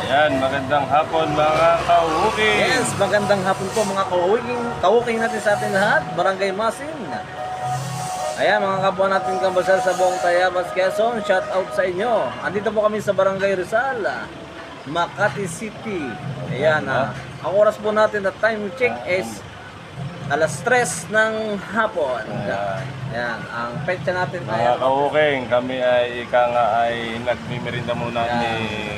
Ayan, magandang hapon mga kauki. Yes, magandang hapon po mga kawuking natin sa ating lahat, Barangay Masin. Ayan mga kapwa natin kambasal sa buong Tayabas, Quezon, shout out sa inyo. Andito po kami sa Barangay Rizal, Makati City. Ayan, ang oras po natin na time check is alas 3 ng hapon. Ayan, ang petsa natin Mga kauking, kami ay nagmimirinda muna Ayan. ni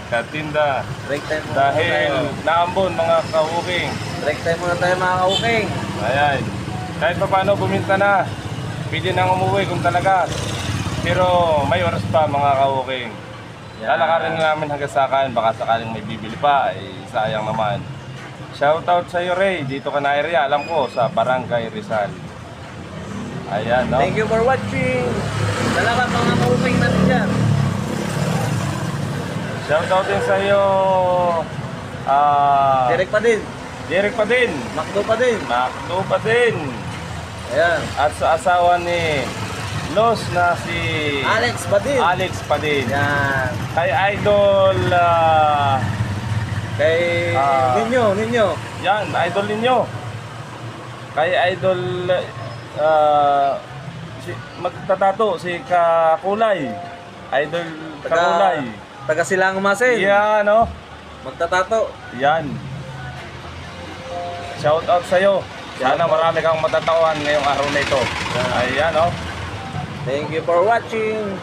Katinda. break time muna Dahil tayo. naambon mga kauking. Break time muna tayo mga kawuking. Ayan, kahit pa paano buminta na, pwede nang umuwi kung talaga. Pero may oras pa mga kauking. Lalakarin na namin hanggang sakan, baka sakaling may bibili pa, ay sayang naman. Shoutout sa iyo Ray, dito ka na area, alam ko, sa Barangay Rizal. Ayan, no? Thank you for watching. Salamat mga kawuking natin dyan. Shoutout din sa iyo, Direct pa din. Derek pa din, Makdo pa din. Makdo pa din. Ayan. At sa asawa ni Los na si Alex pa din. Alex pa din. Yan. Kay Idol, Kay Ninyo. yan, idol ninyo. Kay Idol, magtatato, si Kakulay. Idol Kakulay. Taga Silang Masin. Yan, no? Magtatato. Yan. Shout out sa'yo. Sana marami kang matatawan ngayong araw na ito. Ayan, no? Thank you for watching.